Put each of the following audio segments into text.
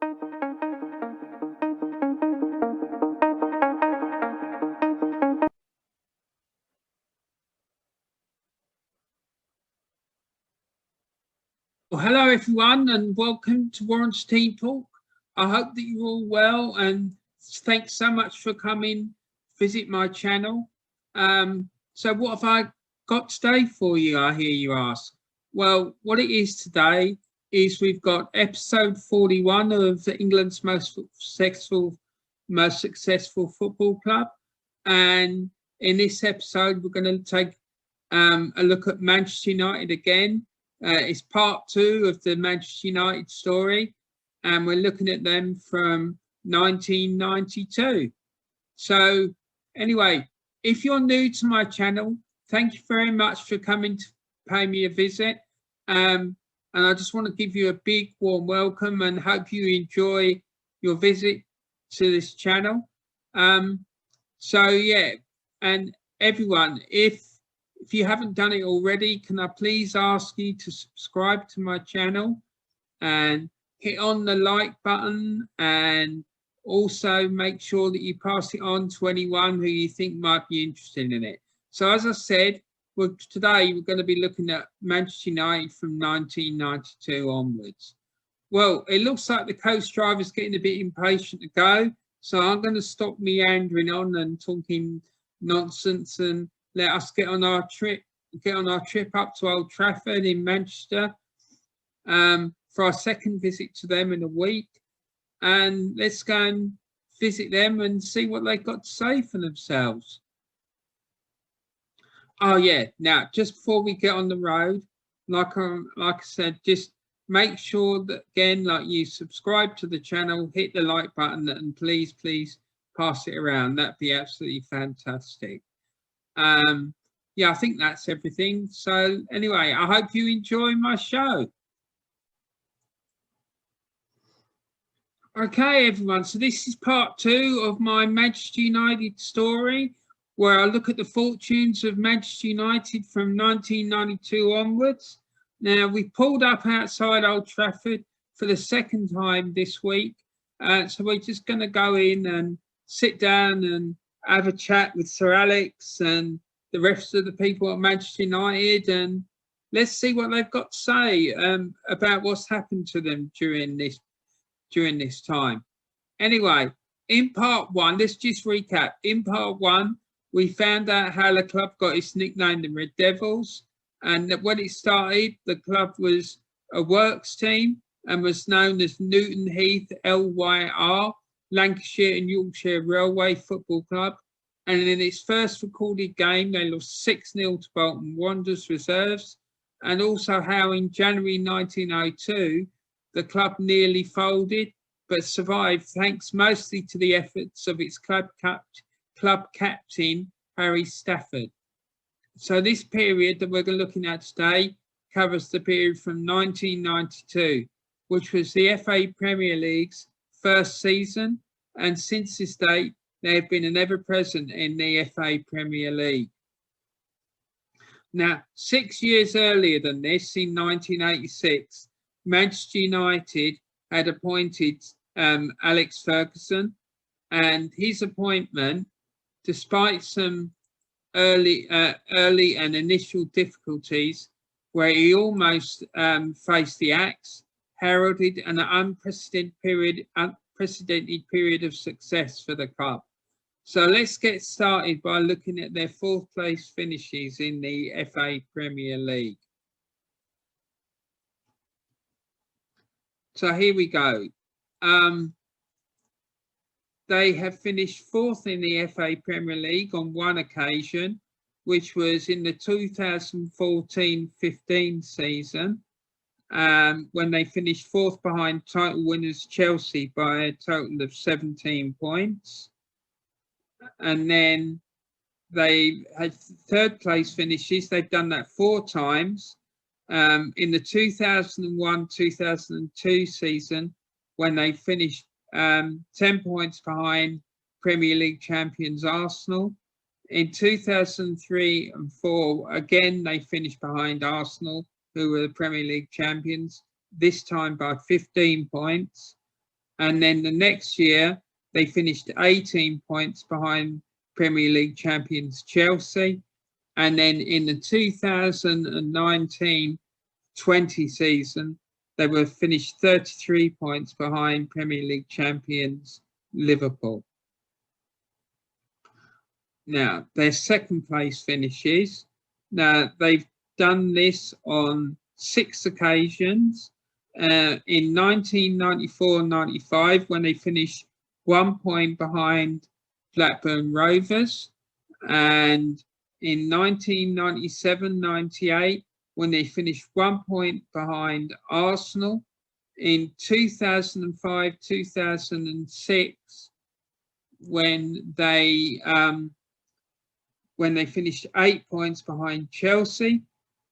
Well, hello everyone, and welcome to Warren's Team Talk. I hope that you're all well, and thanks so much for coming visit my channel. So what have I got today for you, I hear you ask? Well, what it is today is we've got episode 41 of England's most successful football club, and in this episode we're going to take a look at Manchester United again. It's part 2 of the Manchester United story, and we're looking at them from 1992. So anyway, if you're new to my channel, thank you very much for coming to pay me a visit. And I just want to give you a big warm welcome and hope you enjoy your visit to this channel. So yeah, and everyone, if you haven't done it already, can I please ask you to subscribe to my channel and hit on the like button, and also make sure that you pass it on to anyone who you think might be interested in it. So as I said, today we're going to be looking at Manchester United from 1992 onwards. Well, it looks like the coach driver's getting a bit impatient to go, so I'm going to stop meandering on and talking nonsense and let us get on our trip up to Old Trafford in Manchester for our second visit to them in a week. And let's go and visit them and see what they've got to say for themselves. Oh yeah, now just before we get on the road, like I said, just make sure that again, like, you subscribe to the channel, hit the like button, and please pass it around. That'd be absolutely fantastic. Yeah, I think that's everything. So anyway, I hope you enjoy my show. Okay, everyone, so this is part 2 of my Manchester United story, where I look at the fortunes of Manchester United from 1992 onwards. Now, we pulled up outside Old Trafford for the second time this week, so we're just going to go in and sit down and have a chat with Sir Alex and the rest of the people at Manchester United, and let's see what they've got to say about what's happened to them during this time. Anyway, in part 1, let's just recap. In part 1, we found out how the club got its nickname, the Red Devils, and that when it started, the club was a works team and was known as Newton Heath LYR, Lancashire and Yorkshire Railway Football Club. And in its first recorded game, they lost 6-0 to Bolton Wanderers reserves, and also how in January 1902, the club nearly folded, but survived thanks mostly to the efforts of its club captain, Harry Stafford. So this period that we're looking at today covers the period from 1992, which was the FA Premier League's first season, and since this date, they have been ever present in the FA Premier League. Now, 6 years earlier than this, in 1986, Manchester United had appointed Alex Ferguson, and his appointment, despite some early and initial difficulties where he almost faced the axe, heralded an unprecedented period of success for the club. So let's get started by looking at their 4th place finishes in the FA Premier League. So here we go. They have finished 4th in the FA Premier League on one occasion, which was in the 2014-15 season, when they finished 4th behind title winners Chelsea by a total of 17 points. And then they had 3rd place finishes. They've done that 4 times. In the 2001-2002 season, when they finished 10 points behind Premier League champions Arsenal. In 2003 and 4, again, they finished behind Arsenal, who were the Premier League champions, this time by 15 points. And then the next year, they finished 18 points behind Premier League champions Chelsea. And then in the 2019-20 season, they were finished 33 points behind Premier League champions Liverpool. Now, their second place finishes. Now, they've done this on 6 occasions. In 1994-95, when they finished 1 point behind Blackburn Rovers, and in 1997-98, when they finished 1 point behind Arsenal. In 2005-2006, when they finished 8 points behind Chelsea.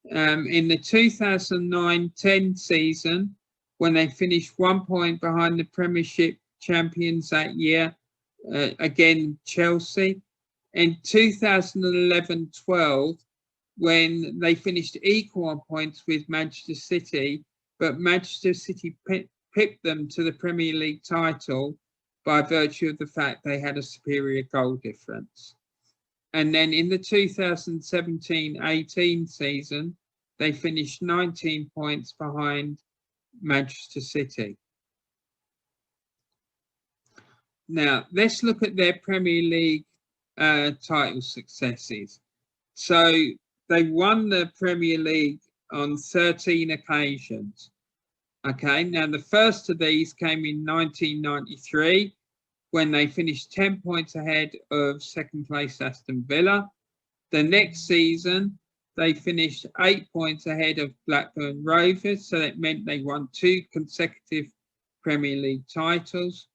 In the 2009-10 season, when they finished 1 point behind the Premiership champions that year, again Chelsea. In 2011-12, when they finished equal on points with Manchester City, but Manchester City pipped them to the Premier League title by virtue of the fact they had a superior goal difference. And then in the 2017-18 season, they finished 19 points behind Manchester City. Now, let's look at their Premier League title successes. So they won the Premier League on 13 occasions. Okay, now the first of these came in 1993, when they finished 10 points ahead of second place Aston Villa. The next season, they finished 8 points ahead of Blackburn Rovers, so that meant they won 2 consecutive Premier League titles.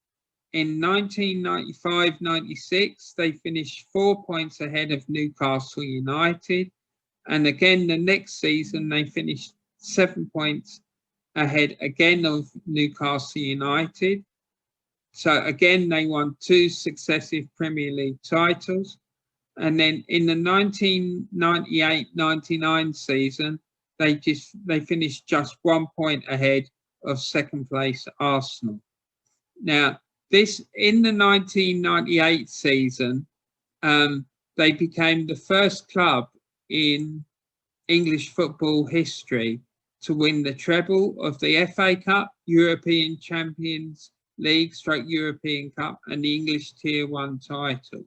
In 1995-96, they finished 4 points ahead of Newcastle United. And again, the next season, they finished 7 points ahead again of Newcastle United. So again, they won 2 successive Premier League titles. And then in the 1998-99 season, they finished just 1 point ahead of second place Arsenal. Now, in the 1998 season, they became the first club in English football history to win the treble of the FA Cup, European Champions League / European Cup, and the English Tier 1 title.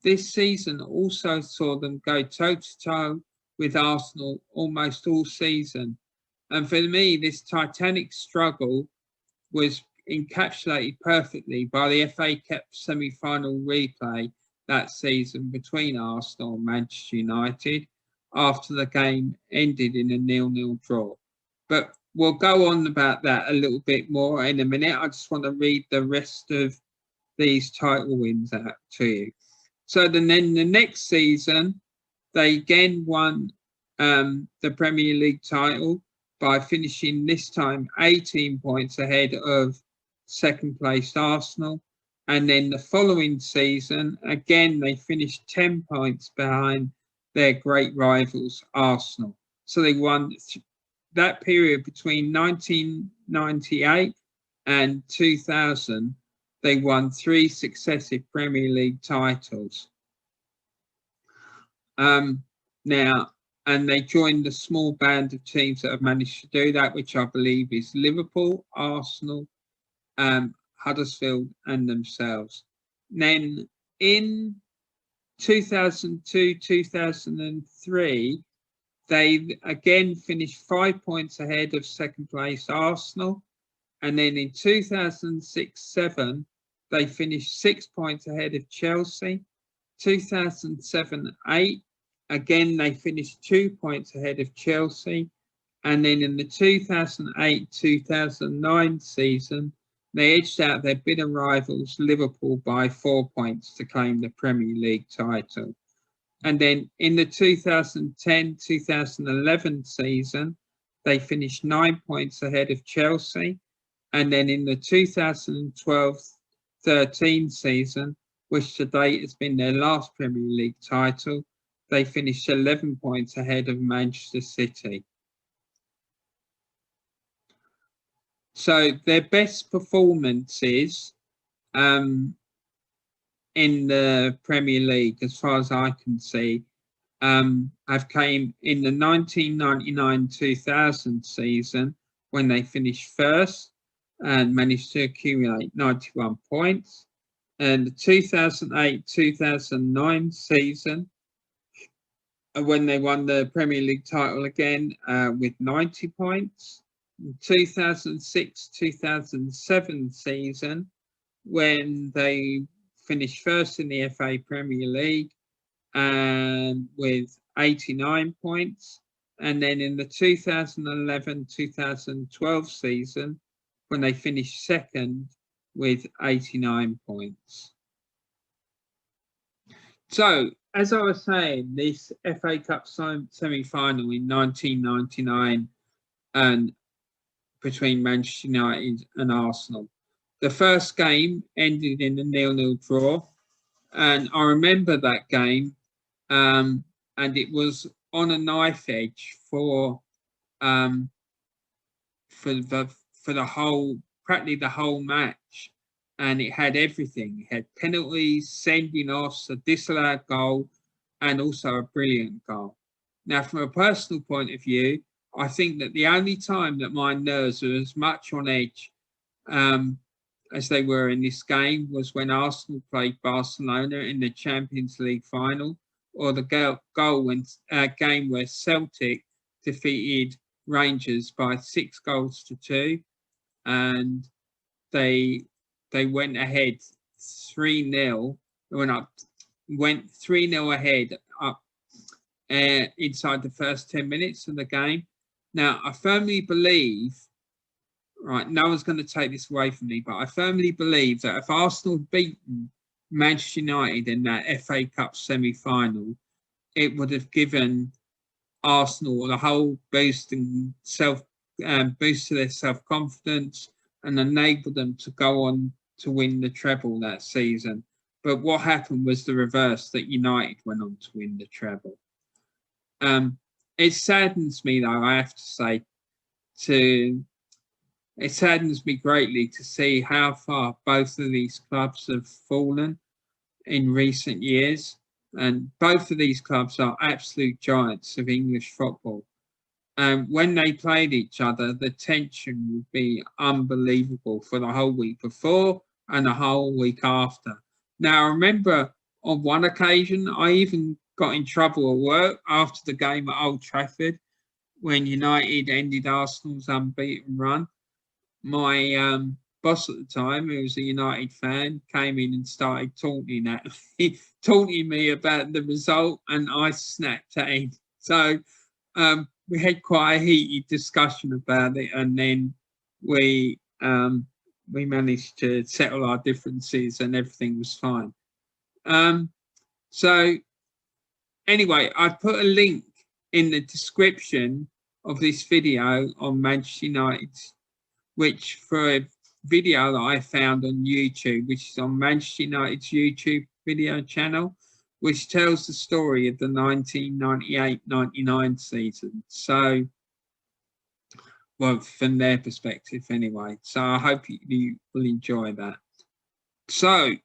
This season also saw them go toe-to-toe with Arsenal almost all season. And for me, this titanic struggle was encapsulated perfectly by the FA Cup semi-final replay that season between Arsenal and Manchester United after the game ended in a 0-0 draw. But we'll go on about that a little bit more in a minute. I just want to read the rest of these title wins out to you. So then the next season, they again won the Premier League title by finishing this time 18 points ahead of second place Arsenal. And then the following season, again, they finished 10 points behind their great rivals, Arsenal. So they won that period between 1998 and 2000. They won 3 successive Premier League titles. Now, and they joined the small band of teams that have managed to do that, which I believe is Liverpool, Arsenal, Huddersfield, and themselves. Then in 2002-2003, they again finished 5 points ahead of second place Arsenal. And then in 2006-07, they finished 6 points ahead of Chelsea. 2007-08, again, they finished 2 points ahead of Chelsea. And then in the 2008-2009 season, they edged out their bitter rivals, Liverpool, by 4 points to claim the Premier League title. And then in the 2010-2011 season, they finished 9 points ahead of Chelsea. And then in the 2012-13 season, which to date has been their last Premier League title, they finished 11 points ahead of Manchester City. So their best performances in the Premier League, as far as I can see, have came in the 1999-2000 season when they finished first and managed to accumulate 91 points. And the 2008-2009 season, when they won the Premier League title again with 90 points. 2006-2007 season, when they finished first in the FA Premier League and with 89 points. And then in the 2011-2012 season, when they finished second with 89 points. So, as I was saying, this FA Cup semi-final in 1999 and between Manchester United and Arsenal. The first game ended in a 0-0 draw, and I remember that game, and it was on a knife edge for the whole, practically the whole match, and it had everything. It had penalties, sending offs, a disallowed goal, and also a brilliant goal. Now, from a personal point of view, I think that the only time that my nerves were as much on edge as they were in this game was when Arsenal played Barcelona in the Champions League final, or the game where Celtic defeated Rangers by 6-2, and they went ahead 3-0. Went 3-0 ahead up inside the first 10 minutes of the game. Now, I firmly believe, right, no one's going to take this away from me, but I firmly believe that if Arsenal had beaten Manchester United in that FA Cup semi-final, it would have given Arsenal the whole boost to their self-confidence and enabled them to go on to win the treble that season. But what happened was the reverse, that United went on to win the treble. It saddens me, though, I have to say, it saddens me greatly to see how far both of these clubs have fallen in recent years. And both of these clubs are absolute giants of English football. When they played each other, the tension would be unbelievable for the whole week before and the whole week after. Now, I remember on one occasion, I even got in trouble at work after the game at Old Trafford when United ended Arsenal's unbeaten run. My boss at the time, who was a United fan, came in and started taunting me about the result, and I snapped at him. So we had quite a heated discussion about it, and then we managed to settle our differences, and everything was fine. So anyway, I put a link in the description of this video on Manchester United, which for a video that I found on YouTube, which is on Manchester United's YouTube video channel, which tells the story of the 1998-99 season. So, well, from their perspective anyway. So I hope you will enjoy that. So,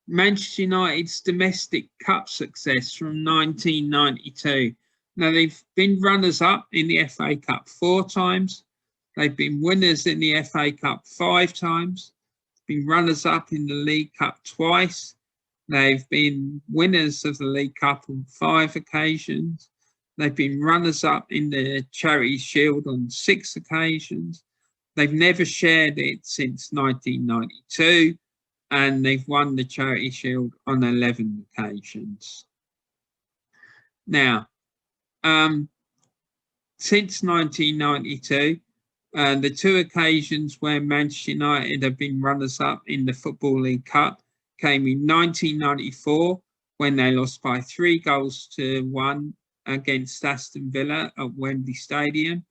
Manchester United's domestic cup success from 1992. Now, they've been runners-up in the FA Cup 4 times. They've been winners in the FA Cup 5 times, been runners-up in the League Cup twice. They've been winners of the League Cup on 5 occasions. They've been runners-up in the Charity Shield on 6 occasions. They've never shared it since 1992, and they've won the Charity Shield on 11 occasions. Now, since 1992, the 2 occasions where Manchester United have been runners-up in the Football League Cup came in 1994, when they lost by 3-1 against Aston Villa at Wembley Stadium,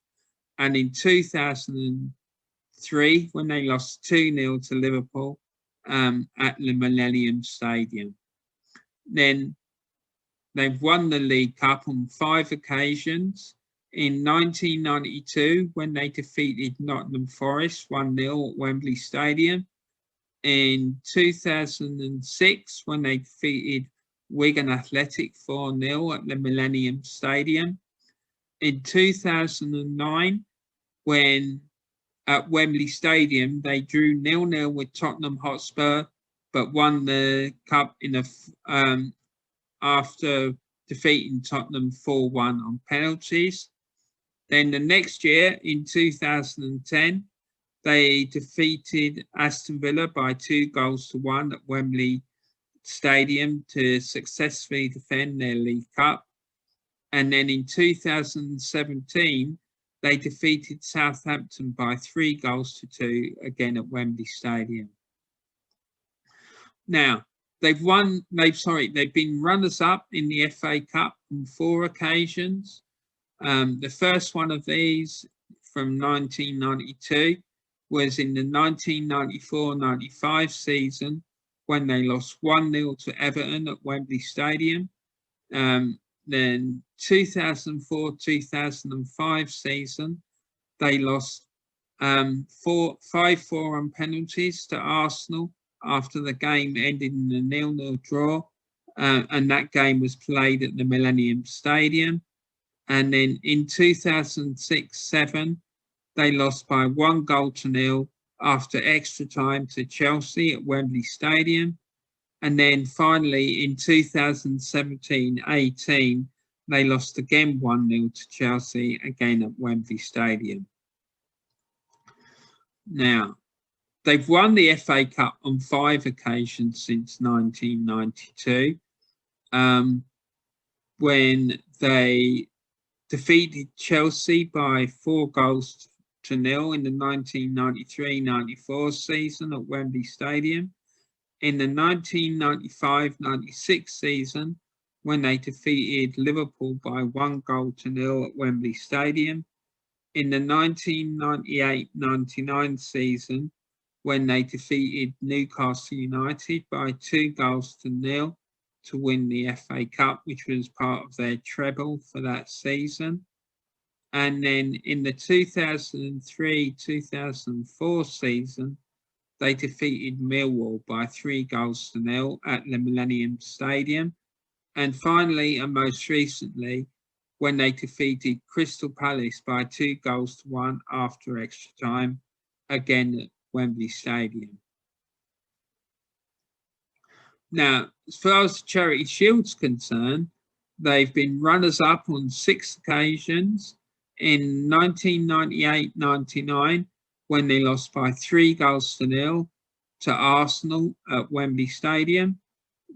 and in 2003, when they lost 2-0 to Liverpool at the Millennium Stadium. Then they've won the League Cup on 5 occasions, In 1992, when they defeated Nottingham Forest 1-0 at Wembley Stadium. In 2006, when they defeated Wigan Athletic 4-0 at the Millennium Stadium. In 2009, when at Wembley Stadium, they drew 0-0 with Tottenham Hotspur, but won the cup after defeating Tottenham 4-1 on penalties. Then the next year, in 2010, they defeated Aston Villa by 2-1 at Wembley Stadium to successfully defend their League Cup. And then in 2017, they defeated Southampton by 3-2 again at Wembley Stadium. Now, they've been runners-up in the FA Cup on 4 occasions. The first one of these from 1992 was in the 1994-95 season when they lost 1-0 to Everton at Wembley Stadium. Then 2004-2005 season, they lost 5-4 on penalties to Arsenal after the game ended in a 0-0 draw. And that game was played at the Millennium Stadium. And then in 2006-07, they lost by 1-0 after extra time to Chelsea at Wembley Stadium. And then finally in 2017-18, they lost again 1-0 to Chelsea, again at Wembley Stadium. Now, they've won the FA Cup on 5 occasions since 1992, when they defeated Chelsea by 4-0 in the 1993-94 season at Wembley Stadium. In the 1995-96 season, when they defeated Liverpool by 1-0 at Wembley Stadium. In the 1998-99 season, when they defeated Newcastle United by 2-0 to win the FA Cup, which was part of their treble for that season. And then in the 2003-2004 season, they defeated Millwall by 3-0 at the Millennium Stadium. And finally, and most recently, when they defeated Crystal Palace by 2-1 after extra time, again at Wembley Stadium. Now, as far as the Charity Shield's concerned, they've been runners-up on 6 occasions. In 1998-99, when they lost by 3-0 to Arsenal at Wembley Stadium.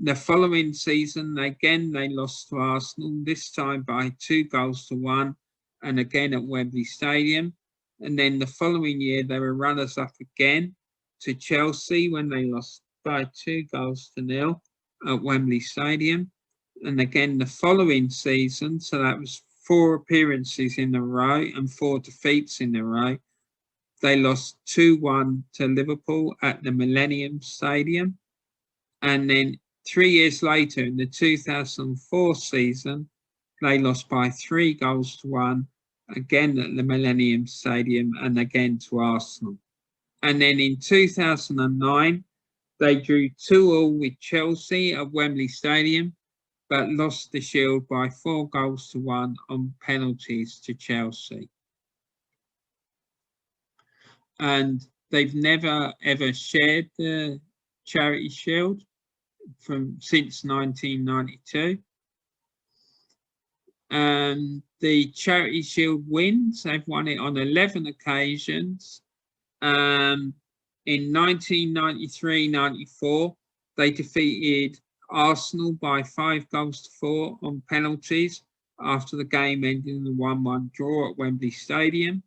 The following season, again, they lost to Arsenal, this time by 2-1, and again at Wembley Stadium. And then the following year, they were runners-up again to Chelsea when they lost by 2-0 at Wembley Stadium. And again, the following season, so that was 4 appearances in a row and 4 defeats in a row, they lost 2-1 to Liverpool at the Millennium Stadium. And then 3 years later, in the 2004 season, they lost by 3-1, again at the Millennium Stadium and again to Arsenal. And then in 2009, they drew 2-2 with Chelsea at Wembley Stadium, but lost the Shield by 4-1 on penalties to Chelsea. And they've never ever shared the Charity Shield since 1992. And the Charity Shield wins, they've won it on 11 occasions. In 1993-94, they defeated Arsenal by 5-4 on penalties after the game ended in a 1-1 draw at Wembley Stadium.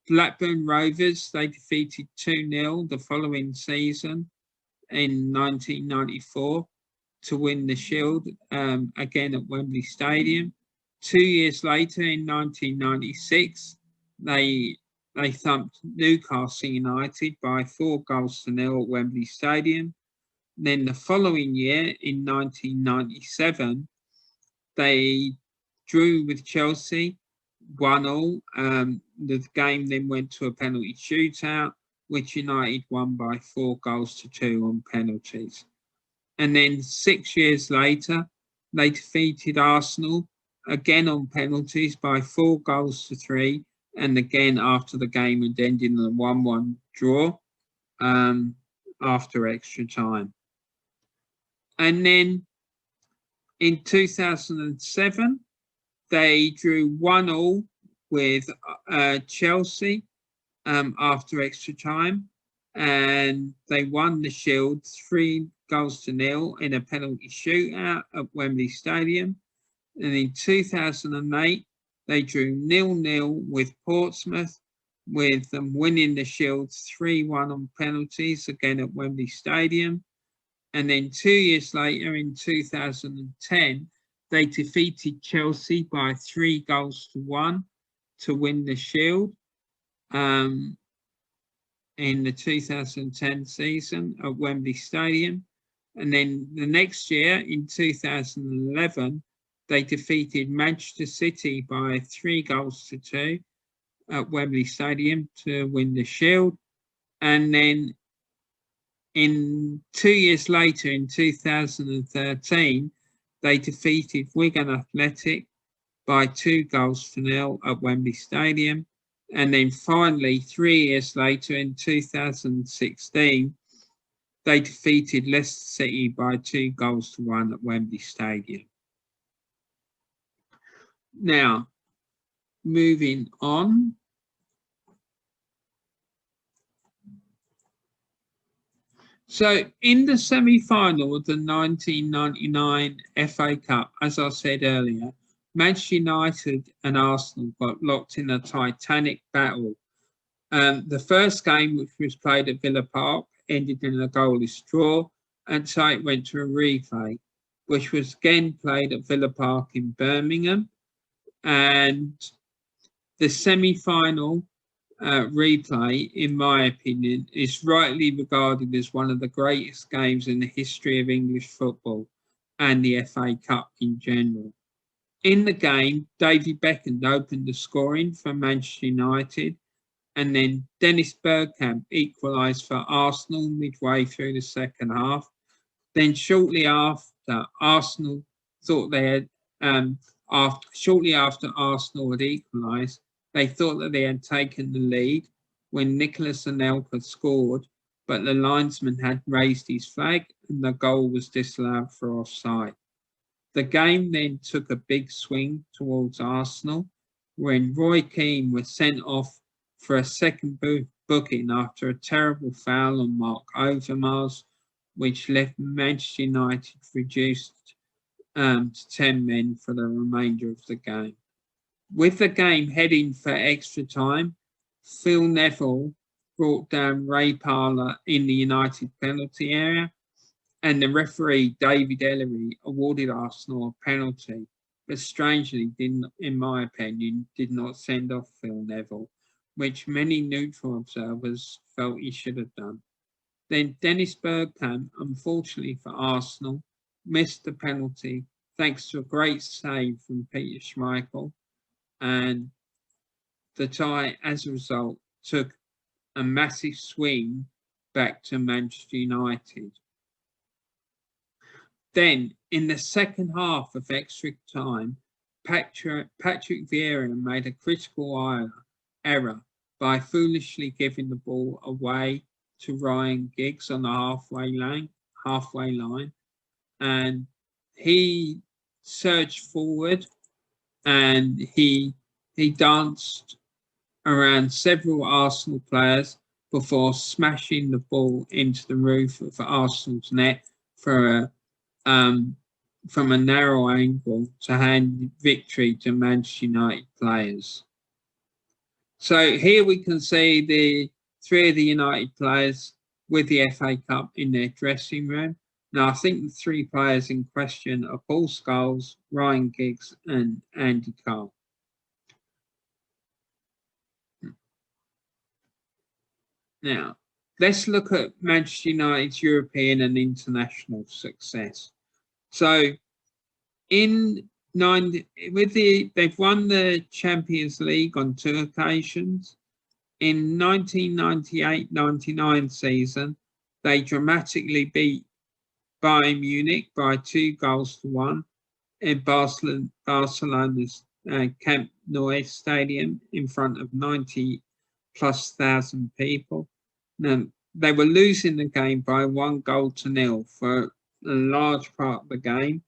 Blackburn Rovers, they defeated 2-0 the following season in 1994 to win the Shield, again at Wembley Stadium. 2 years later, in 1996, they thumped Newcastle United by 4-0 at Wembley Stadium. And then the following year, in 1997, they drew with Chelsea 1-1. The game then went to a penalty shootout, which United won by 4-2 on penalties. And then 6 years later, they defeated Arsenal again on penalties by 4-3, and again after the game had ended in a 1-1 draw after extra time. And then in 2007, they drew 1-1 with Chelsea after extra time, and they won the Shield 3-0 in a penalty shootout at Wembley Stadium. And in 2008, they drew 0-0 with Portsmouth, with them winning the Shield 3-1 on penalties, again at Wembley Stadium. And then 2 years later, in 2010, they defeated Chelsea by 3-1 to win the Shield in the 2010 season at Wembley Stadium. And then the next year, in 2011, they defeated Manchester City by 3-2 at Wembley Stadium to win the Shield. And then in 2 years later, in 2013, they defeated Wigan Athletic by 2-0 at Wembley Stadium. And then finally, 3 years later, in 2016, they defeated Leicester City by 2-1 at Wembley Stadium. Now, moving on. So in the semi-final of the 1999 FA Cup, as I said earlier, Manchester United and Arsenal got locked in a titanic battle. The first game, which was played at Villa Park, ended in a goalless draw, and so it went to a replay, which was again played at Villa Park in Birmingham. And the semi-final replay, in my opinion, is rightly regarded as one of the greatest games in the history of English football and the FA Cup in general. In the game, David Beckham opened the scoring for Manchester United, and then Dennis Bergkamp equalised for Arsenal midway through the second half. Then shortly after, Arsenal thought they had, shortly after Arsenal had equalised, they thought that they had taken the lead when Nicolas Anelka scored, but the linesman had raised his flag and the goal was disallowed for offside. The game then took a big swing towards Arsenal when Roy Keane was sent off for a second booking after a terrible foul on Mark Overmars, which left Manchester United reduced to 10 men for the remainder of the game. With the game heading for extra time, Phil Neville brought down Ray Parlour in the United penalty area, and the referee, David Ellery, awarded Arsenal a penalty, but strangely, in my opinion, did not send off Phil Neville, which many neutral observers felt he should have done. Then Dennis Bergkamp, unfortunately for Arsenal, missed the penalty thanks to a great save from Peter Schmeichel, and the tie, as a result, took a massive swing back to Manchester United. Then, in the second half of extra time, Patrick Vieira made a critical error by foolishly giving the ball away to Ryan Giggs on the halfway line, and he surged forward and he danced around several Arsenal players before smashing the ball into the roof of Arsenal's net from a narrow angle to hand victory to Manchester United players. So here we can see the three of the United players with the FA Cup in their dressing room. Now, I think the three players in question are Paul Scholes, Ryan Giggs and Andy Cole. Now, let's look at Manchester United's European and international success. So, in they've won the Champions League on 2 occasions. In 1998-99 season, they dramatically beat Bayern Munich by 2-1 in Barcelona's Camp Nou Stadium in front of 90,000+ people. Now, they were losing the game by 1-0 for a large part of the game,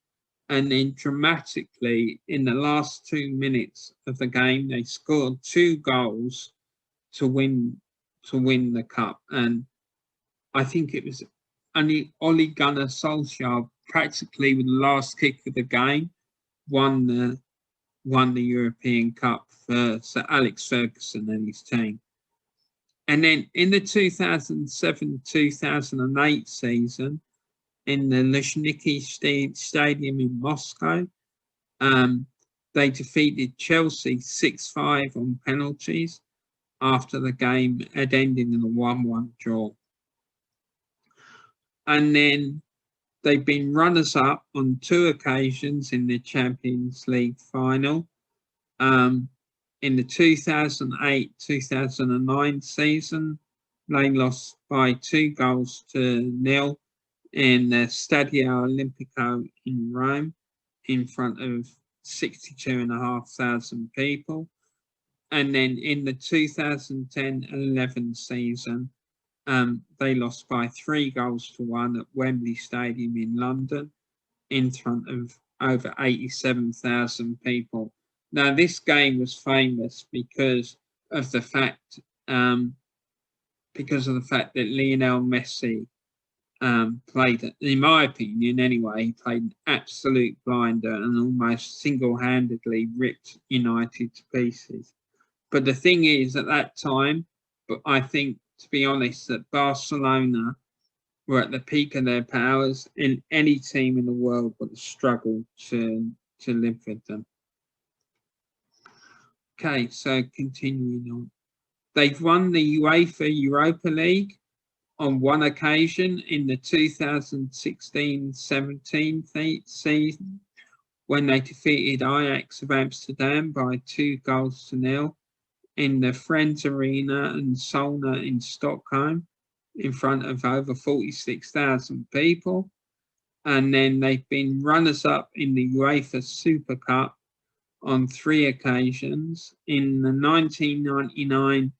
and then dramatically in the last 2 minutes of the game, they scored 2 goals to win the cup. And I think it was only Ole Gunnar Solskjaer, practically with the last kick of the game, won the European Cup for Sir Alex Ferguson and his team. And then in the 2007-2008 season, in the Luzhniki Stadium in Moscow, they defeated Chelsea 6-5 on penalties after the game had ended in a 1-1 draw. And then they've been runners-up on 2 occasions in the Champions League final. In the 2008-2009 season, they lost by 2-0 in the Stadio Olimpico in Rome in front of 62,500 people. And then in the 2010-11 season, they lost by 3-1 at Wembley Stadium in London in front of over 87,000 people. Now, this game was famous because of the fact that Lionel Messi played, in my opinion anyway, he played an absolute blinder and almost single-handedly ripped United to pieces. But the thing is, at that time, but I think, to be honest, that Barcelona were at the peak of their powers, and any team in the world would have struggled to live with them. Okay, so continuing on. They've won the UEFA Europa League on 1 occasion in the 2016-17 season, when they defeated Ajax of Amsterdam by 2-0 in the Friends Arena and Solna in Stockholm in front of over 46,000 people. And then they've been runners-up in the UEFA Super Cup on 3 occasions. In the 1999-2000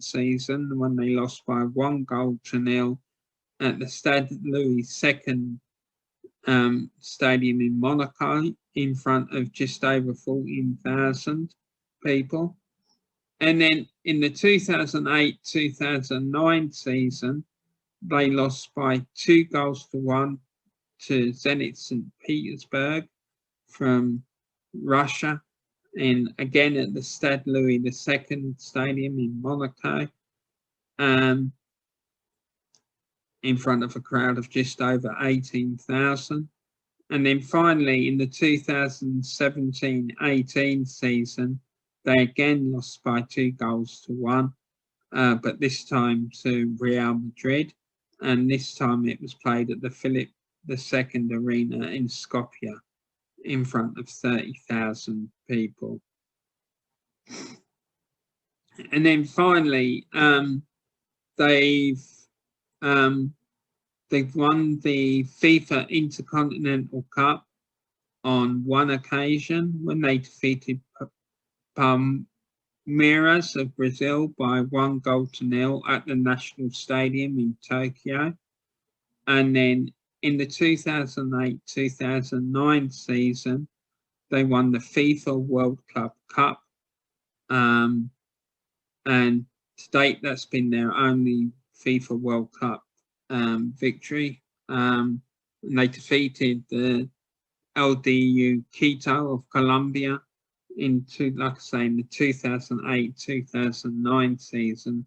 season, when they lost by 1-0 at the Stade Louis II Stadium in Monaco in front of just over 14,000 people. And then in the 2008-2009 season, they lost by 2-1 to Zenit St. Petersburg from Russia, and again at the Stade Louis II Stadium in Monaco, in front of a crowd of just over 18,000. And then finally, in the 2017-18 season, they again lost by 2-1, but this time to Real Madrid, and this time it was played at the Philip II Arena in Skopje in front of 30,000 people. And then finally, they've won the FIFA Intercontinental Cup on 1 occasion when they defeated Palmeiras of Brazil by 1-0 at the National Stadium in Tokyo. And then in the 2008-2009 season, they won the FIFA World Club Cup. And to date, that's been their only FIFA World Cup victory. And they defeated the LDU Quito of Colombia in the 2008-2009 season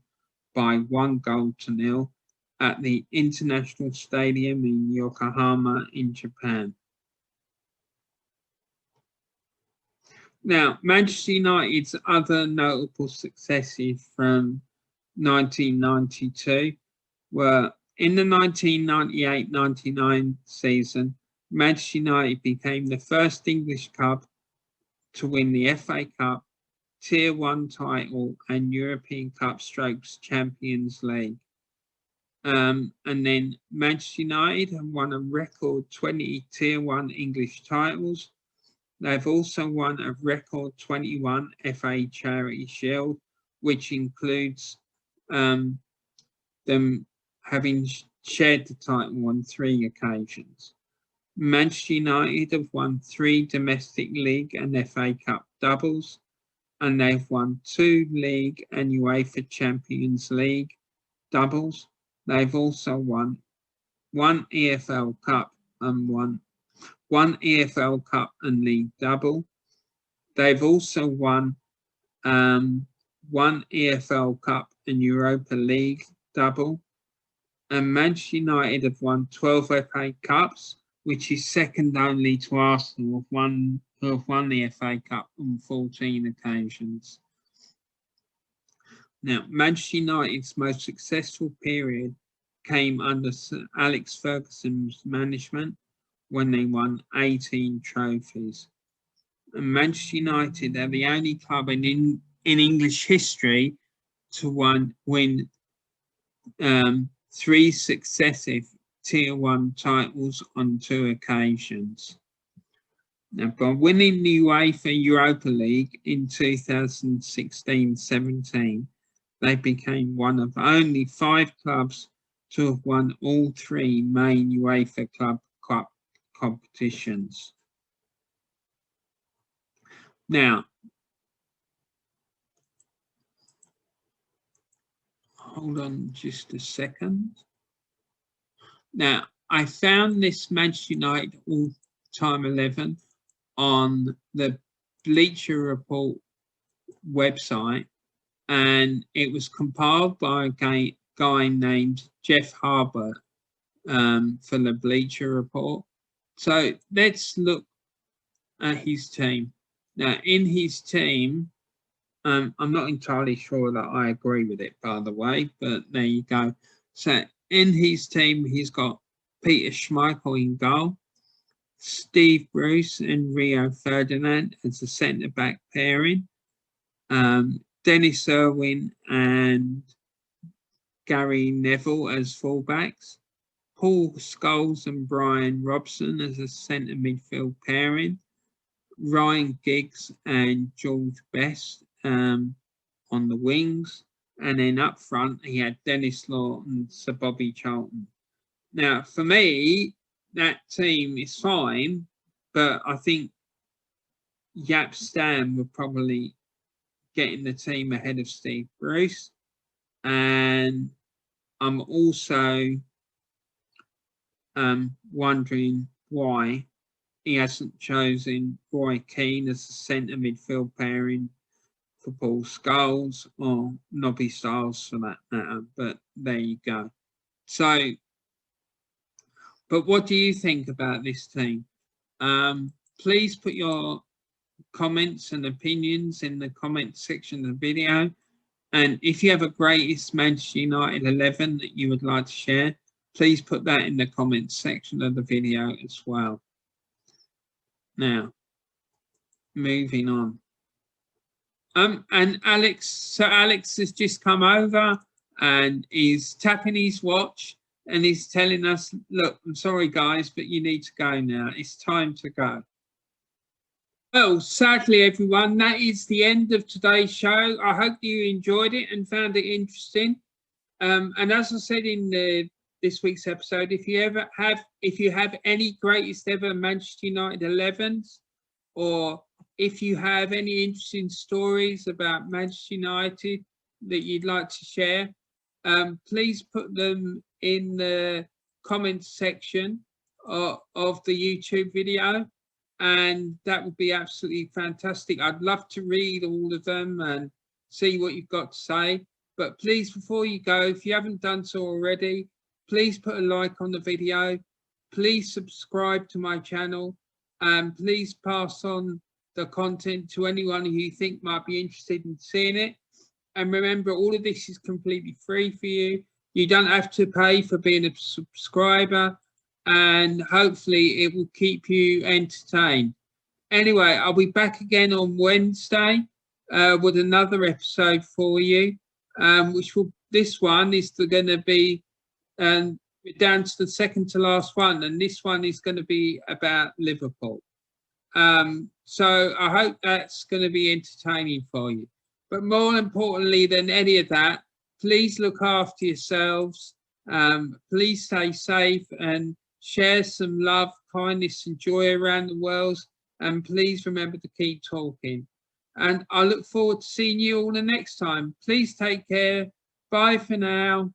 by 1-0 at the International Stadium in Yokohama in Japan. Now, Manchester United's other notable successes from 1992 were in the 1998-99 season, Manchester United became the first English club to win the FA Cup, Tier 1 title and European Cup / Champions League. And then Manchester United have won a record 20 Tier 1 English titles. They've also won a record 21 FA Charity Shield, which includes them having shared the title on 3 occasions. Manchester United have won 3 domestic league and FA Cup doubles, and they've won 2 league and UEFA Champions League doubles. They've also won 1 EFL Cup and one EFL Cup and League double. They've also won 1 EFL Cup and Europa League double. And Manchester United have won 12 FA Cups, which is second only to Arsenal, who have won the FA Cup on 14 occasions. Now, Manchester United's most successful period came under Sir Alex Ferguson's management when they won 18 trophies. And Manchester United are the only club in English history to win 3 successive Tier 1 titles on 2 occasions. Now, by winning the UEFA Europa League in 2016-17, they became one of only 5 clubs to have won all 3 main UEFA Club Cup competitions. Now, hold on just a second. Now, I found this Manchester United all-time 11 on the Bleacher Report website, and it was compiled by a guy named Jeff Harbert for the Bleacher Report. So let's look at his team. Now, in his team, I'm not entirely sure that I agree with it, by the way, but there you go. So in his team, he's got Peter Schmeichel in goal, Steve Bruce and Rio Ferdinand as a centre-back pairing, Dennis Irwin and Gary Neville as fullbacks, Paul Scholes and Brian Robson as a centre midfield pairing, Ryan Giggs and George Best on the wings, and then up front he had Dennis Law and Sir Bobby Charlton. Now, for me, that team is fine, but I think Jaap Stam would probably get in the team ahead of Steve Bruce, and I'm also wondering why he hasn't chosen Roy Keane as a centre midfield pairing for Paul Scholes, or Nobby Stiles for that matter, but there you go. So, but what do you think about this team? Please put your comments and opinions in the comment section of the video. And if you have a greatest Manchester United 11 that you would like to share, please put that in the comments section of the video as well. Now, moving on. And Alex has just come over and he's tapping his watch and he's telling us, look, I'm sorry guys, but you need to go now. It's time to go. Well, sadly, everyone, that is the end of today's show. I hope you enjoyed it and found it interesting. And as I said in this week's episode, if you have any greatest ever Manchester United 11s, or if you have any interesting stories about Manchester United that you'd like to share, please put them in the comments section of the YouTube video. And that would be absolutely fantastic. I'd love to read all of them and see what you've got to say. But please, before you go, if you haven't done so already, please put a like on the video. Please subscribe to my channel. And please pass on the content to anyone who you think might be interested in seeing it. And remember, all of this is completely free for you. You don't have to pay for being a subscriber. and hopefully it will keep you entertained. Anyway, I'll be back again on Wednesday with another episode for you, this one is going to be we're down to the second to last one, and this one is going to be about Liverpool. So I hope that's going to be entertaining for you. But more importantly than any of that, please look after yourselves. Please stay safe and share some love, kindness, and joy around the world. And please remember to keep talking. And I look forward to seeing you all the next time. Please take care. Bye for now.